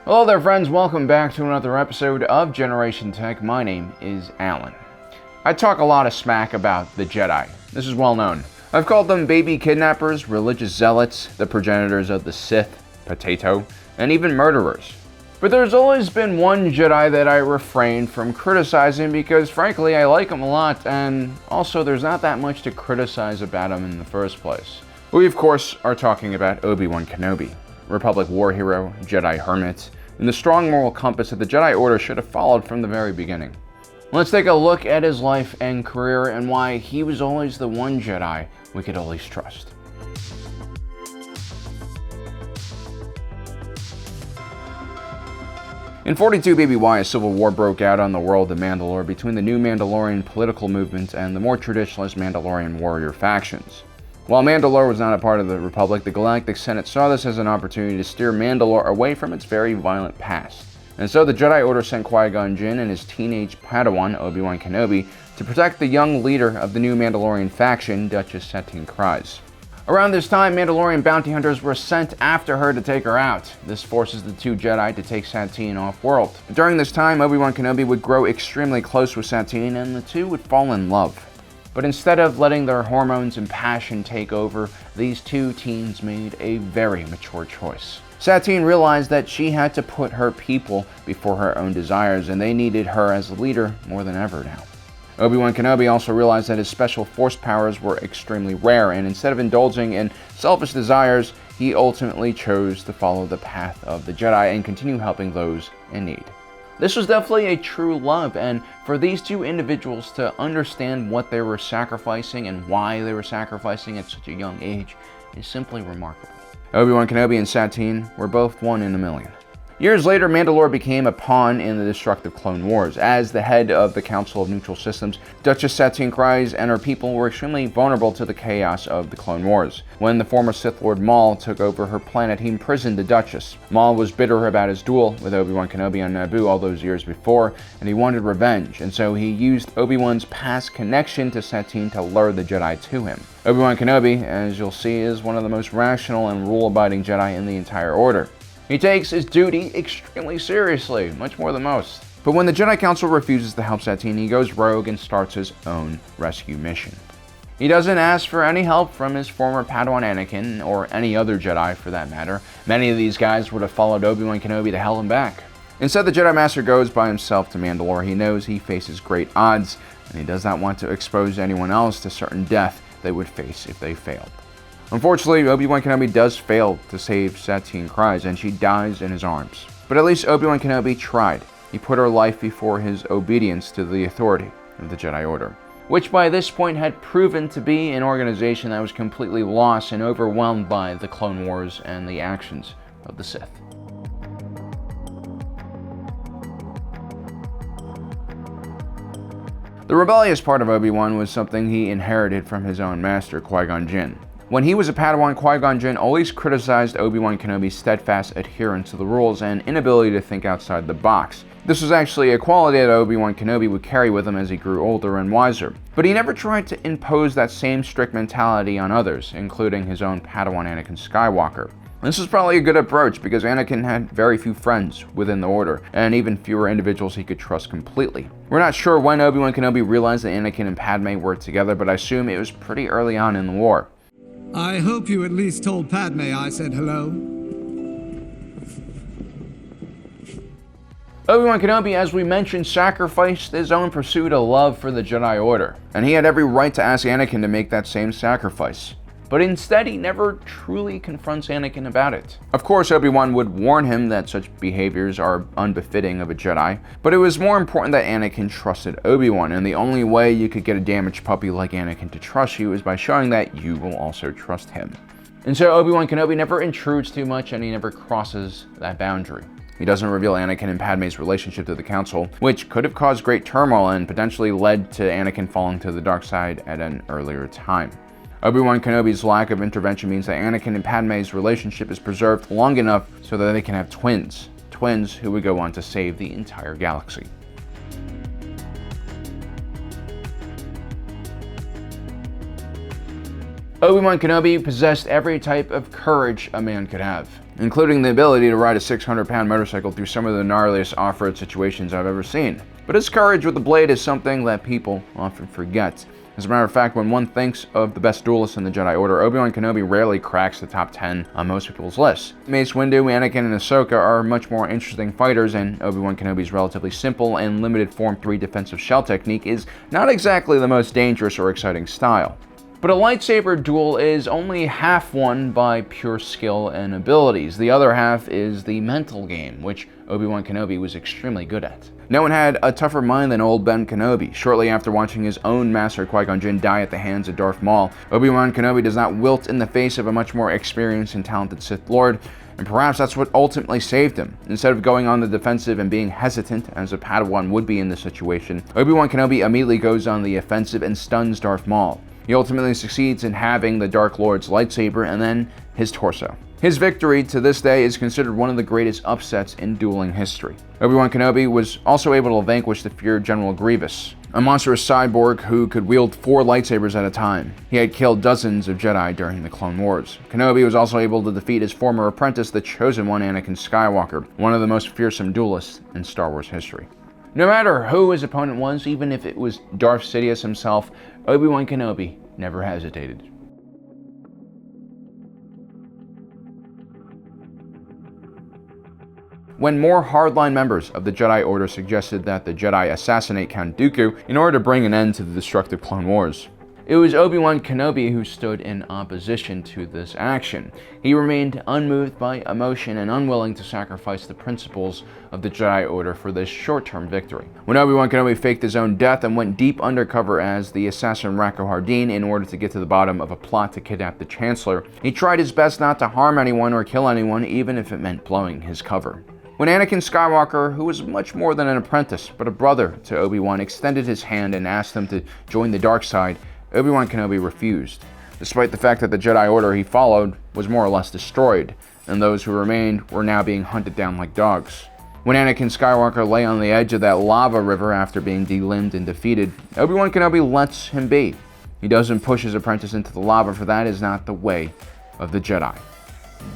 Hello there friends, welcome back to another episode of Generation Tech. My name is Alan. I talk a lot of smack about the Jedi. This is well known. I've called them baby kidnappers, religious zealots, the progenitors of the Sith, potato, and even murderers. But there's always been one Jedi that I refrain from criticizing because frankly I like him a lot, and also there's not that much to criticize about him in the first place. We of course are talking about Obi-Wan Kenobi, Republic war hero, Jedi hermit, and the strong moral compass that the Jedi Order should have followed from the very beginning. Let's take a look at his life and career and why he was always the one Jedi we could always trust. In 42 BBY, a civil war broke out on the world of Mandalore between the new Mandalorian political movement and the more traditionalist Mandalorian warrior factions. While Mandalore was not a part of the Republic, the Galactic Senate saw this as an opportunity to steer Mandalore away from its very violent past. And so the Jedi Order sent Qui-Gon Jinn and his teenage Padawan, Obi-Wan Kenobi, to protect the young leader of the new Mandalorian faction, Duchess Satine Kryze. Around this time, Mandalorian bounty hunters were sent after her to take her out. This forces the two Jedi to take Satine off-world. During this time, Obi-Wan Kenobi would grow extremely close with Satine, and the two would fall in love. But instead of letting their hormones and passion take over, these two teens made a very mature choice. Satine realized that she had to put her people before her own desires, and they needed her as a leader more than ever now. Obi-Wan Kenobi also realized that his special force powers were extremely rare, and instead of indulging in selfish desires, he ultimately chose to follow the path of the Jedi and continue helping those in need. This was definitely a true love, and for these two individuals to understand what they were sacrificing and why they were sacrificing at such a young age is simply remarkable. Obi-Wan Kenobi and Satine were both one in a million. Years later, Mandalore became a pawn in the destructive Clone Wars. As the head of the Council of Neutral Systems, Duchess Satine Kryze and her people were extremely vulnerable to the chaos of the Clone Wars. When the former Sith Lord Maul took over her planet, he imprisoned the Duchess. Maul was bitter about his duel with Obi-Wan Kenobi on Naboo all those years before, and he wanted revenge, and so he used Obi-Wan's past connection to Satine to lure the Jedi to him. Obi-Wan Kenobi, as you'll see, is one of the most rational and rule-abiding Jedi in the entire Order. He takes his duty extremely seriously, much more than most. But when the Jedi Council refuses to help Satine, he goes rogue and starts his own rescue mission. He doesn't ask for any help from his former Padawan Anakin, or any other Jedi for that matter. Many of these guys would have followed Obi-Wan Kenobi to hell and back. Instead, the Jedi Master goes by himself to Mandalore. He knows he faces great odds, and he does not want to expose anyone else to certain death they would face if they failed. Unfortunately, Obi-Wan Kenobi does fail to save Satine Kryze, and she dies in his arms. But at least Obi-Wan Kenobi tried. He put her life before his obedience to the authority of the Jedi Order, which by this point had proven to be an organization that was completely lost and overwhelmed by the Clone Wars and the actions of the Sith. The rebellious part of Obi-Wan was something he inherited from his own master, Qui-Gon Jinn. When he was a Padawan, Qui-Gon Jinn always criticized Obi-Wan Kenobi's steadfast adherence to the rules and inability to think outside the box. This was actually a quality that Obi-Wan Kenobi would carry with him as he grew older and wiser. But he never tried to impose that same strict mentality on others, including his own Padawan Anakin Skywalker. This was probably a good approach because Anakin had very few friends within the Order, and even fewer individuals he could trust completely. We're not sure when Obi-Wan Kenobi realized that Anakin and Padme were together, but I assume it was pretty early on in the war. I hope you at least told Padme I said hello. Obi-Wan Kenobi, as we mentioned, sacrificed his own pursuit of love for the Jedi Order, and he had every right to ask Anakin to make that same sacrifice. But instead, he never truly confronts Anakin about it. Of course, Obi-Wan would warn him that such behaviors are unbefitting of a Jedi, but it was more important that Anakin trusted Obi-Wan, and the only way you could get a damaged puppy like Anakin to trust you is by showing that you will also trust him. And so Obi-Wan Kenobi never intrudes too much, and he never crosses that boundary. He doesn't reveal Anakin and Padme's relationship to the Council, which could have caused great turmoil and potentially led to Anakin falling to the dark side at an earlier time. Obi-Wan Kenobi's lack of intervention means that Anakin and Padme's relationship is preserved long enough so that they can have twins who would go on to save the entire galaxy. Obi-Wan Kenobi possessed every type of courage a man could have, including the ability to ride a 600-pound motorcycle through some of the gnarliest off-road situations I've ever seen. But his courage with the blade is something that people often forget. As a matter of fact, when one thinks of the best duelists in the Jedi Order, Obi-Wan Kenobi rarely cracks the top 10 on most people's lists. Mace Windu, Anakin, and Ahsoka are much more interesting fighters, and Obi-Wan Kenobi's relatively simple and limited Form 3 defensive shell technique is not exactly the most dangerous or exciting style. But a lightsaber duel is only half won by pure skill and abilities. The other half is the mental game, which Obi-Wan Kenobi was extremely good at. No one had a tougher mind than old Ben Kenobi. Shortly after watching his own master Qui-Gon Jinn die at the hands of Darth Maul, Obi-Wan Kenobi does not wilt in the face of a much more experienced and talented Sith Lord, and perhaps that's what ultimately saved him. Instead of going on the defensive and being hesitant, as a Padawan would be in this situation, Obi-Wan Kenobi immediately goes on the offensive and stuns Darth Maul. He ultimately succeeds in having the Dark Lord's lightsaber and then his torso. His victory to this day is considered one of the greatest upsets in dueling history. Obi-Wan Kenobi was also able to vanquish the feared General Grievous, a monstrous cyborg who could wield 4 lightsabers at a time. He had killed dozens of Jedi during the Clone Wars. Kenobi was also able to defeat his former apprentice, the Chosen One, Anakin Skywalker, one of the most fearsome duelists in Star Wars history. No matter who his opponent was, even if it was Darth Sidious himself, Obi-Wan Kenobi never hesitated. When more hardline members of the Jedi Order suggested that the Jedi assassinate Count Dooku in order to bring an end to the destructive Clone Wars, it was Obi-Wan Kenobi who stood in opposition to this action. He remained unmoved by emotion and unwilling to sacrifice the principles of the Jedi Order for this short-term victory. When Obi-Wan Kenobi faked his own death and went deep undercover as the assassin Rako Hardeen in order to get to the bottom of a plot to kidnap the Chancellor, he tried his best not to harm anyone or kill anyone, even if it meant blowing his cover. When Anakin Skywalker, who was much more than an apprentice but a brother to Obi-Wan, extended his hand and asked him to join the dark side, Obi-Wan Kenobi refused, despite the fact that the Jedi Order he followed was more or less destroyed, and those who remained were now being hunted down like dogs. When Anakin Skywalker lay on the edge of that lava river after being delimbed and defeated, Obi-Wan Kenobi lets him be. He doesn't push his apprentice into the lava, for that is not the way of the Jedi.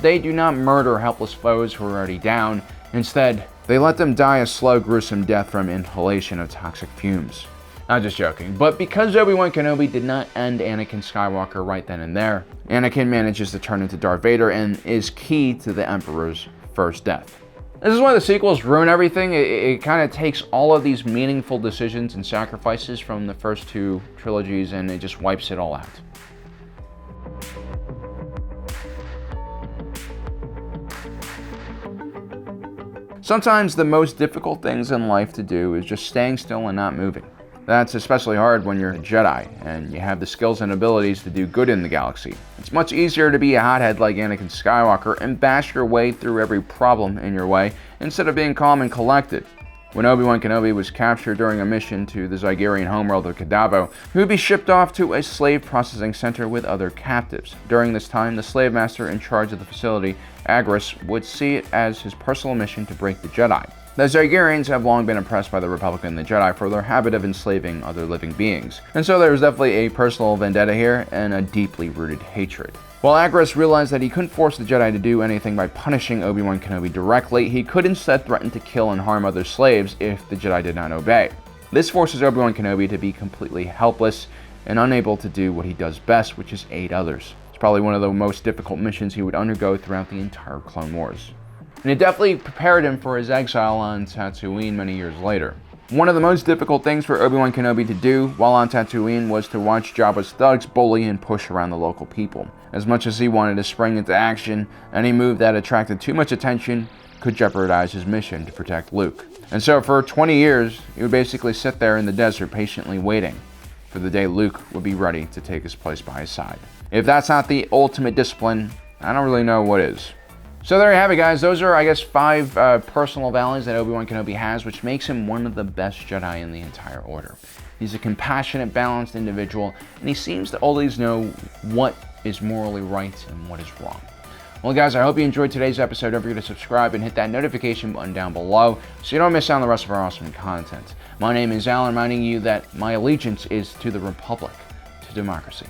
They do not murder helpless foes who are already down. Instead, they let them die a slow, gruesome death from inhalation of toxic fumes. I'm just joking, but because Obi-Wan Kenobi did not end Anakin Skywalker right then and there, Anakin manages to turn into Darth Vader and is key to the Emperor's first death. This is why the sequels ruin everything. It kind of takes all of these meaningful decisions and sacrifices from the first 2 trilogies and it just wipes it all out. Sometimes the most difficult things in life to do is just staying still and not moving. That's especially hard when you're a Jedi and you have the skills and abilities to do good in the galaxy. It's much easier to be a hothead like Anakin Skywalker and bash your way through every problem in your way instead of being calm and collected. When Obi-Wan Kenobi was captured during a mission to the Zygerian homeworld of Kenobi, he would be shipped off to a slave processing center with other captives. During this time, the slave master in charge of the facility, Agris, would see it as his personal mission to break the Jedi. The Zygerians have long been impressed by the Republic and the Jedi for their habit of enslaving other living beings, and so there was definitely a personal vendetta here and a deeply rooted hatred. While Agris realized that he couldn't force the Jedi to do anything by punishing Obi-Wan Kenobi directly, he could instead threaten to kill and harm other slaves if the Jedi did not obey. This forces Obi-Wan Kenobi to be completely helpless and unable to do what he does best, which is aid others. It's probably one of the most difficult missions he would undergo throughout the entire Clone Wars. And it definitely prepared him for his exile on Tatooine many years later. One of the most difficult things for Obi-Wan Kenobi to do while on Tatooine was to watch Jabba's thugs bully and push around the local people. As much as he wanted to spring into action, any move that attracted too much attention could jeopardize his mission to protect Luke. And so for 20 years, he would basically sit there in the desert patiently waiting for the day Luke would be ready to take his place by his side. If that's not the ultimate discipline, I don't really know what is. So there you have it, guys. Those are, I guess, 5 personal values that Obi-Wan Kenobi has, which makes him one of the best Jedi in the entire order. He's a compassionate, balanced individual, and he seems to always know what is morally right and what is wrong. Well, guys, I hope you enjoyed today's episode. Don't forget to subscribe and hit that notification button down below so you don't miss out on the rest of our awesome content. My name is Alan, reminding you that my allegiance is to the Republic, to democracy.